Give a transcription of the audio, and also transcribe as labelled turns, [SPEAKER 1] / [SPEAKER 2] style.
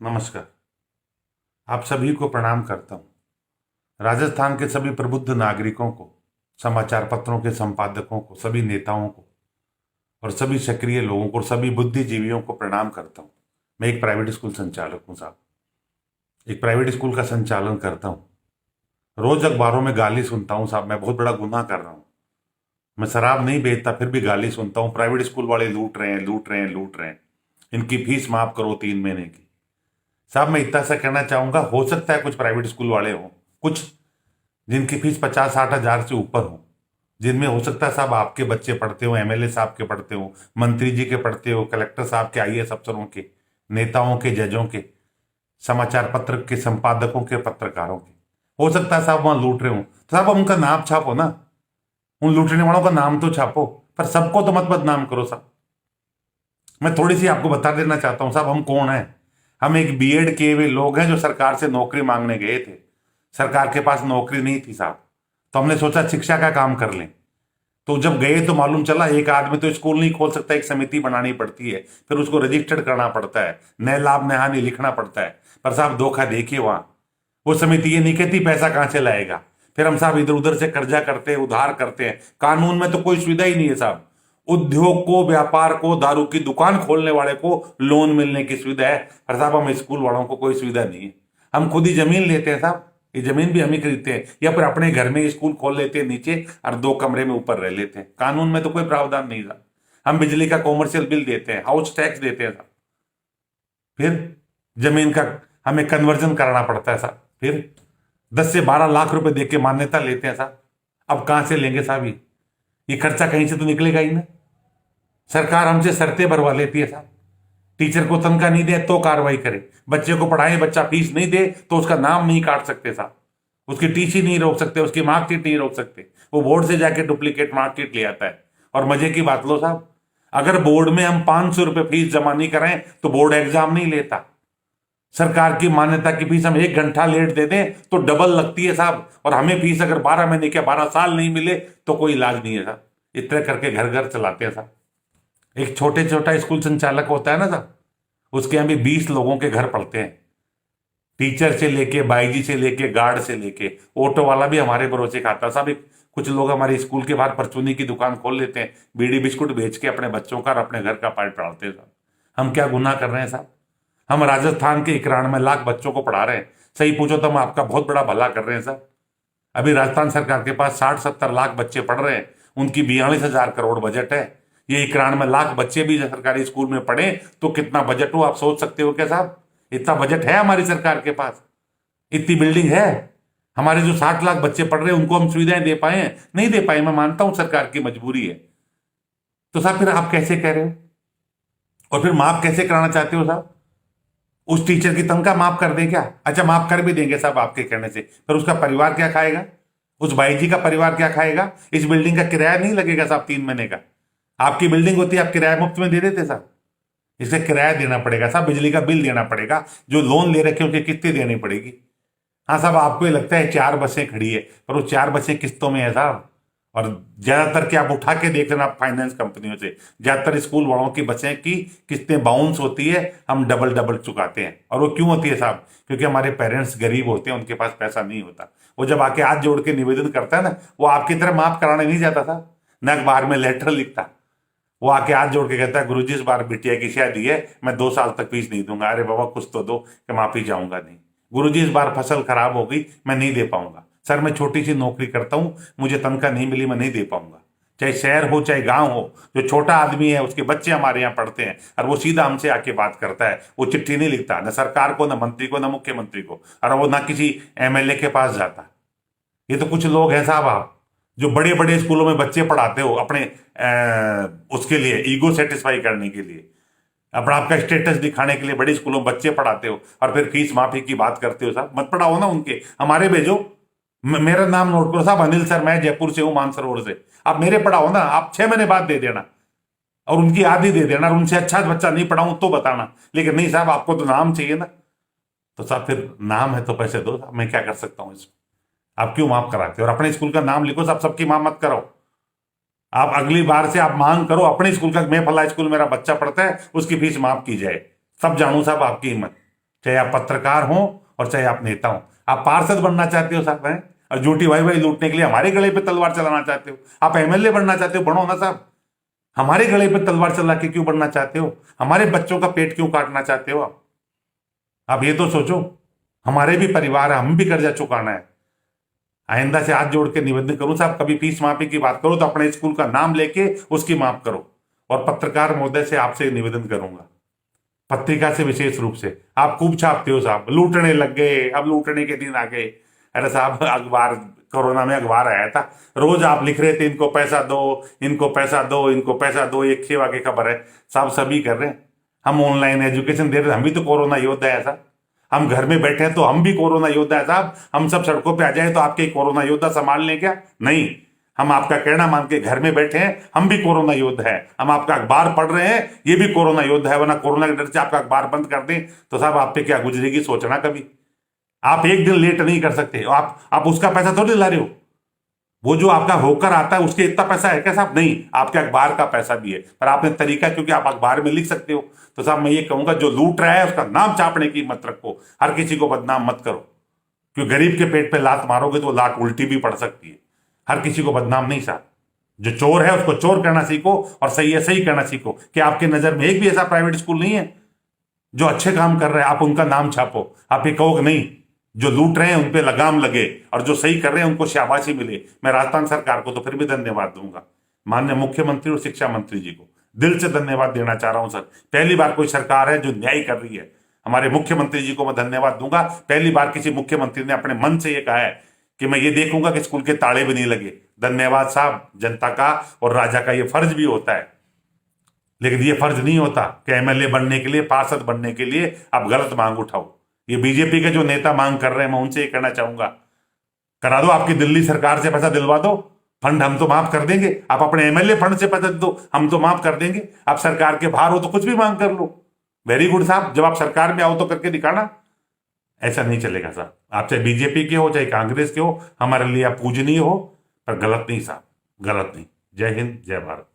[SPEAKER 1] नमस्कार। आप सभी को प्रणाम करता हूं। राजस्थान के सभी प्रबुद्ध नागरिकों को, समाचार पत्रों के संपादकों को, सभी नेताओं को और सभी सक्रिय लोगों को और सभी बुद्धिजीवियों को प्रणाम करता हूं। मैं एक प्राइवेट स्कूल संचालक हूं साहब। एक प्राइवेट स्कूल का संचालन करता हूं। रोज अखबारों में गाली सुनता हूं साहब। मैं बहुत बड़ा गुनाह कर रहा हूं। मैं शराब नहीं बेचता, फिर भी गाली सुनता हूं। प्राइवेट स्कूल वाले लूट रहे हैं, लूट रहे हैं, लूट रहे हैं। इनकी फीस माफ करो 3 महीने की। साहब मैं इतना सा कहना चाहूंगा, हो सकता है कुछ प्राइवेट स्कूल वाले हों, कुछ जिनकी फीस 50-60 हज़ार से ऊपर हो, जिनमें हो सकता है साहब आपके बच्चे पढ़ते हो, एमएलए साहब के पढ़ते हो, मंत्री जी के पढ़ते हो, कलेक्टर साहब के, आईएएस अफसरों के, नेताओं के, जजों के, समाचार पत्र के संपादकों के, पत्रकारों के। हो सकता है साहब वहां लूट रहे हो, तो साहब उनका नाम छापो ना। उन लूटने वालों का नाम तो छापो, पर सबको तो मत बदनाम करो साहब। मैं थोड़ी सी आपको बता देना चाहता हूं साहब, हम कौन है। हम एक बीएड किए हुए लोग हैं जो सरकार से नौकरी मांगने गए थे। सरकार के पास नौकरी नहीं थी साहब, तो हमने सोचा शिक्षा का काम कर लें। तो जब गए तो मालूम चला एक आदमी तो स्कूल नहीं खोल सकता, एक समिति बनानी पड़ती है, फिर उसको रजिस्टर्ड करना पड़ता है, न लाभ न हानि लिखना पड़ता है। पर साहब धोखा देखिए वहां, वो समिति ये नहीं कहती पैसा कहां से लाएगा। फिर हम साहब इधर उधर से कर्जा करते हैं, उधार करते हैं। कानून में तो कोई सुविधा ही नहीं है साहब। उद्योग को, व्यापार को, दारू की दुकान खोलने वाले को लोन मिलने की सुविधा है, पर साहब हम स्कूल वालों को कोई सुविधा नहीं है। हम खुद ही जमीन लेते हैं साहब, ये जमीन भी हम ही खरीदते हैं, या फिर अपने घर में स्कूल खोल लेते हैं नीचे और 2 कमरे में ऊपर रह लेते हैं। कानून में तो कोई प्रावधान नहीं था। हम बिजली का कॉमर्शियल बिल देते हैं, हाउस टैक्स देते हैं साहब। फिर जमीन का हमें कन्वर्जन कराना पड़ता है साहब। फिर 10 से 12 लाख रुपए दे के मान्यता लेते हैं साहब। अब कहां से लेंगे साहब? ये खर्चा कहीं से तो निकलेगा ही ना। सरकार हमसे शर्तें भरवा लेती है साहब। टीचर को तनख्वाह नहीं दे तो कार्रवाई करे, बच्चे को पढ़ाए, बच्चा फीस नहीं दे तो उसका नाम नहीं काट सकते साहब, उसकी टीसी नहीं रोक सकते, उसकी मार्कशीट नहीं रोक सकते। वो बोर्ड से जाके डुप्लीकेट मार्कशीट ले आता है। और मजे की बात लो साहब, अगर बोर्ड में हम 500 रुपये फीस जमा नहीं करें तो बोर्ड एग्जाम नहीं लेता। सरकार की मान्यता की फीस हम 1 घंटा लेट दे दें तो डबल लगती है साहब। और हमें फीस अगर 12 महीने के 12 साल नहीं मिले तो कोई इलाज नहीं है साहब। इतने करके घर घर चलाते हैं साहब। एक छोटे छोटा स्कूल संचालक होता है ना साहब, उसके यहाँ भी 20 लोगों के घर पड़ते हैं। टीचर से लेके, बाईजी से लेके, गार्ड से लेके, ऑटो वाला भी हमारे भरोसे खाता साहब। कुछ लोग हमारे स्कूल के बाहर परचूनी की दुकान खोल लेते हैं, बीड़ी बिस्कुट बेच के अपने बच्चों का और अपने घर का पेट पालते हैं साहब। हम क्या गुनाह कर रहे हैं साहब? हम राजस्थान के 91 लाख बच्चों को पढ़ा रहे हैं। सही पूछो तो हम आपका बहुत बड़ा भला कर रहे हैं साहब। अभी राजस्थान सरकार के पास 60-70 लाख बच्चे पढ़ रहे हैं, उनकी 42,000 करोड़ बजट है। ये 91 लाख बच्चे भी सरकारी स्कूल में पढ़े तो कितना बजट हो आप सोच सकते हो क्या साहब? इतना बजट है हमारी सरकार के पास, इतनी बिल्डिंग है। हमारे जो 60 लाख बच्चे पढ़ रहे हैं उनको हम सुविधाएं दे पाए हैं? नहीं दे पाए। मैं मानता हूं सरकार की मजबूरी है। तो साहब फिर आप कैसे कह रहे हो? और फिर माफ कैसे कराना चाहते हो साहब? उस टीचर की तनख्वाह माफ कर दें क्या? अच्छा माफ कर भी देंगे साहब आपके कहने से, फिर उसका परिवार क्या खाएगा? उस भाई जी का परिवार क्या खाएगा? इस बिल्डिंग का किराया नहीं लगेगा साहब 3 महीने का। आपकी बिल्डिंग होती है, आप किराया मुफ्त में दे देते साहब। इसे किराया देना पड़ेगा साहब, बिजली का बिल देना पड़ेगा, जो लोन ले रखे उनकी किस्तें देनी पड़ेगी। हाँ साहब आपको ये लगता है 4 बसें खड़ी है, पर वो 4 बसें किस्तों में है साहब। और ज्यादातर के आप उठा के देख लेना फाइनेंस कंपनियों से, ज्यादातर स्कूल वालों की बसें की किस्तें बाउंस होती है, हम डबल डबल चुकाते हैं। और वो क्यों होती है साहब? क्योंकि हमारे पेरेंट्स गरीब होते हैं, उनके पास पैसा नहीं होता। वो जब आके हाथ जोड़ के निवेदन करता है ना, वो आपकी तरह माफ कराने नहीं जाता था, न अखबार में लेटर लिखता। वो आके हाथ जोड़ के कहता है गुरुजी इस बार बिटिया की शादी है, मैं 2 साल तक फीस नहीं दूंगा। अरे बाबा कुछ तो दो कि माफी जाऊंगा नहीं। गुरुजी इस बार फसल खराब हो गई, मैं नहीं दे पाऊंगा। सर मैं छोटी सी नौकरी करता हूं, मुझे तनख्वाह नहीं मिली, मैं नहीं दे पाऊंगा। चाहे शहर हो चाहे गांव हो, जो छोटा आदमी है उसके बच्चे हमारे यहाँ पढ़ते हैं, और वो सीधा हमसे आके बात करता है। वो चिट्ठी नहीं लिखता, न सरकार को, न मंत्री को, न मुख्यमंत्री को, और वो ना किसी एमएलए के पास जाता। ये तो कुछ लोग हैं साहब आप, जो बड़े बड़े स्कूलों में बच्चे पढ़ाते हो अपने उसके लिए, ईगो सेटिस्फाई करने के लिए, अपना आपका स्टेटस दिखाने के लिए बड़े स्कूलों में बच्चे पढ़ाते हो, और फिर फीस माफी की बात करते हो साहब। मत पढ़ाओ ना उनके, हमारे भेजो। मेरा नाम नोट करो साहब, अनिल सर, मैं जयपुर से हूं, मानसरोवर से। आप मेरे पढ़ाओ ना, आप 6 महीने बाद दे देना और उनकी आधी दे देना, और उनसे अच्छा बच्चा नहीं पढ़ाऊं तो बताना। लेकिन नहीं साहब, आपको तो नाम चाहिए ना। तो साहब फिर नाम है तो पैसे दो साहब, मैं क्या कर सकता हूँ इसमें? आप क्यों माफ कराते हो? और अपने स्कूल का नाम लिखो साहब, सबकी माफ मत करो। आप अगली बार से आप मांग करो अपने स्कूल का, मैं फला स्कूल मेरा बच्चा पढ़ता है, उसकी फीस माफ की जाए। सब जानू साहब आपकी हिम्मत। चाहे आप पत्रकार हो और चाहे आप नेता हो। आप पार्षद बनना चाहते हो साहब हैं, और झूठी वाई वाई लूटने के लिए हमारे गले पे तलवार चलाना चाहते हो। आप एमएलए बनना चाहते हो, बनो ना साहब। हमारे गले पे तलवार चला के क्यों बनना चाहते हो? हमारे बच्चों का पेट क्यों काटना चाहते हो आप ये तो सोचो। हमारे भी परिवार है, हम भी कर्जा चुकाना है। आइंदा से हाथ जोड़ के निवेदन करूं साहब, कभी फीस माफी की बात करो तो अपने स्कूल का नाम लेके उसकी माफ करो। और पत्रकार महोदय से आपसे निवेदन करूंगा, पत्रिका से विशेष रूप से, आप खूब छापते हो साहब, लूटने लग गए, अब लूटने के दिन आ गए। अरे साहब, अखबार, कोरोना में अखबार आया था, रोज आप लिख रहे थे इनको पैसा दो, इनको पैसा दो, इनको पैसा दो, एक सेवा की खबर है साहब, सभी कर रहे हैं। हम ऑनलाइन एजुकेशन दे रहे हैं, हम भी तो कोरोना योद्धा है साहब। हम घर में बैठे हैं तो हम भी कोरोना योद्धा है साहब। हम सब सड़कों पे आ जाए तो आपके कोरोना योद्धा संभाल लें क्या? नहीं, हम आपका कहना मान के घर में बैठे हैं, हम भी कोरोना योद्धा है। हम आपका अखबार पढ़ रहे हैं, ये भी कोरोना योद्धा है। वरना कोरोना के डर से आपका अखबार बंद कर दें तो साहब आप पे क्या गुजरेगी सोचना कभी। आप एक दिन लेट नहीं कर सकते, आप उसका पैसा थोड़ी ला रहे हो। वो जो आपका होकर आता है उसके इतना पैसा है क्या साहब? नहीं, आपके अखबार का पैसा भी है, पर आपने तरीका, क्योंकि आप अखबार में लिख सकते हो। तो साहब मैं ये कहूंगा, जो लूट रहा है उसका नाम छापने की मत रखो, हर किसी को बदनाम मत करो, क्योंकि गरीब के पेट पे लात मारोगे तो वो लात उल्टी भी पड़ सकती है। हर किसी को बदनाम नहीं साहब। जो चोर है उसको चोर करना सीखो, और सही है सही करना सीखो। कि आपके नजर में एक भी ऐसा प्राइवेट स्कूल नहीं है जो अच्छे काम कर रहे हैं, आप उनका नाम छापो। आप ये कहो कि नहीं, जो लूट रहे हैं उन पे लगाम लगे और जो सही कर रहे हैं उनको शाबाशी मिले। मैं राजस्थान सरकार को तो फिर भी धन्यवाद दूंगा, माननीय मुख्यमंत्री और शिक्षा मंत्री जी को दिल से धन्यवाद देना चाह रहा हूं सर। पहली बार कोई सरकार है जो न्याय कर रही है। हमारे मुख्यमंत्री जी को मैं धन्यवाद दूंगा। पहली बार किसी मुख्यमंत्री ने अपने मन से ये कहा है कि मैं ये देखूंगा कि स्कूल के ताले भी नहीं लगे। धन्यवाद साहब। जनता का और राजा का ये फर्ज भी होता है, लेकिन ये फर्ज नहीं होता कि एमएलए बनने के लिए, पार्षद बनने के लिए आप गलत मांग उठाओ। ये बीजेपी के जो नेता मांग कर रहे हैं, मैं उनसे ये कहना चाहूंगा, करा दो, आपकी दिल्ली सरकार से पैसा दिलवा दो, फंड हम तो माफ कर देंगे। आप अपने एमएलए फंड से पैसा दो, हम तो माफ कर देंगे। आप सरकार के बाहर हो तो कुछ भी मांग कर लो, वेरी गुड साहब। जब आप सरकार में आओ तो करके दिखाना। ऐसा नहीं चलेगा साहब। आप चाहे बीजेपी के हो चाहे कांग्रेस के हो, हमारे लिए आप पूजनीय हो, पर गलत नहीं साहब, गलत नहीं। जय हिंद, जय भारत।